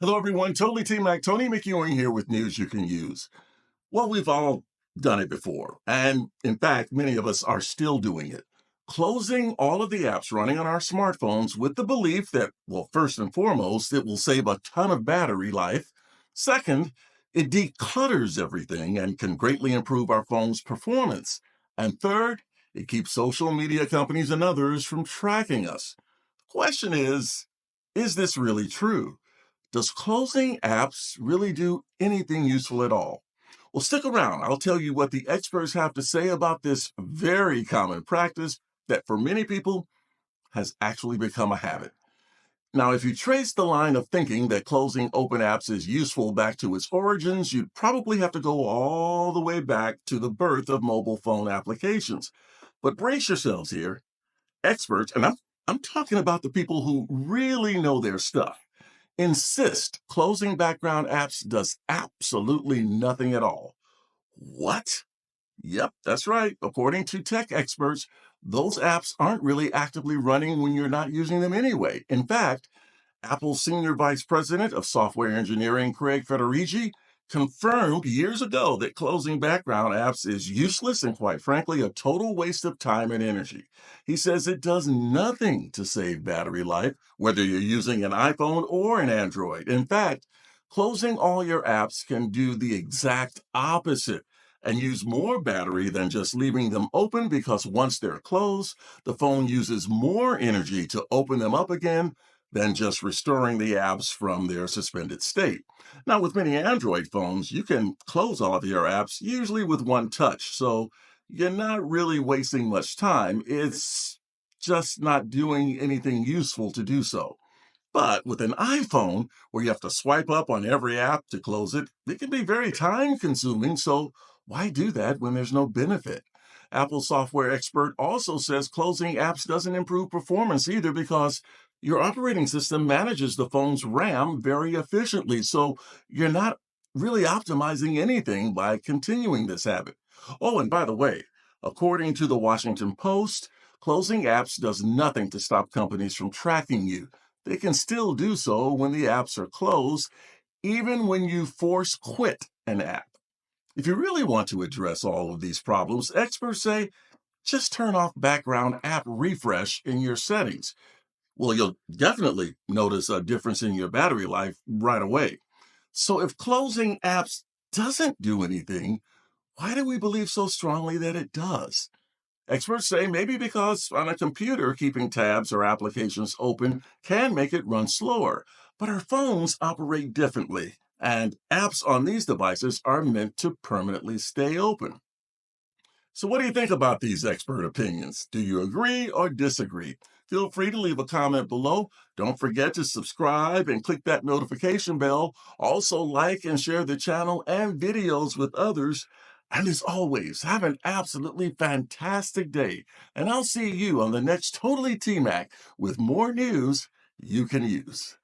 Hello, everyone. Totally T Mac, Tony McEwing here with news you can use. Well, we've all done it before. And in fact, many of us are still doing it. Closing all of the apps running on our smartphones with the belief that, well, first and foremost, it will save a ton of battery life. Second, it declutters everything and can greatly improve our phone's performance. And third, it keeps social media companies and others from tracking us. Question is this really true? Does closing apps really do anything useful at all? Well, stick around. I'll tell you what the experts have to say about this very common practice that for many people has actually become a habit. Now, if you trace the line of thinking that closing open apps is useful back to its origins, you'd probably have to go all the way back to the birth of mobile phone applications. But brace yourselves here. Experts, and I'm talking about the people who really know their stuff, insist closing background apps does absolutely nothing at all. What? Yep, that's right. According to tech experts, those apps aren't really actively running when you're not using them anyway. In fact, Apple's senior vice president of software engineering, Craig Federighi, confirmed years ago that closing background apps is useless and, quite frankly, a total waste of time and energy. He says it does nothing to save battery life, whether you're using an iPhone or an Android. In fact, closing all your apps can do the exact opposite and use more battery than just leaving them open because once they're closed, the phone uses more energy to open them up again than just restoring the apps from their suspended state. Now, with many Android phones, you can close all of your apps usually with one touch, so you're not really wasting much time. It's just not doing anything useful to do so. But with an iPhone, where you have to swipe up on every app to close it, it can be very time consuming. So why do that when there's no benefit? Apple software expert also says closing apps doesn't improve performance either because your operating system manages the phone's RAM very efficiently. So you're not really optimizing anything by continuing this habit. Oh, and by the way, according to the Washington Post, closing apps does nothing to stop companies from tracking you. They can still do so when the apps are closed, even when you force quit an app. If you really want to address all of these problems, experts say just turn off background app refresh in your settings. Well, you'll definitely notice a difference in your battery life right away. So, if closing apps doesn't do anything, why do we believe so strongly that it does? Experts say maybe because on a computer, keeping tabs or applications open can make it run slower, but our phones operate differently, and apps on these devices are meant to permanently stay open. So, what do you think about these expert opinions? Do you agree or disagree? Feel free to leave a comment below. Don't forget to subscribe and click that notification bell. Also, like and share the channel and videos with others. And as always, have an absolutely fantastic day. And I'll see you on the next Totally T Mac with more news you can use.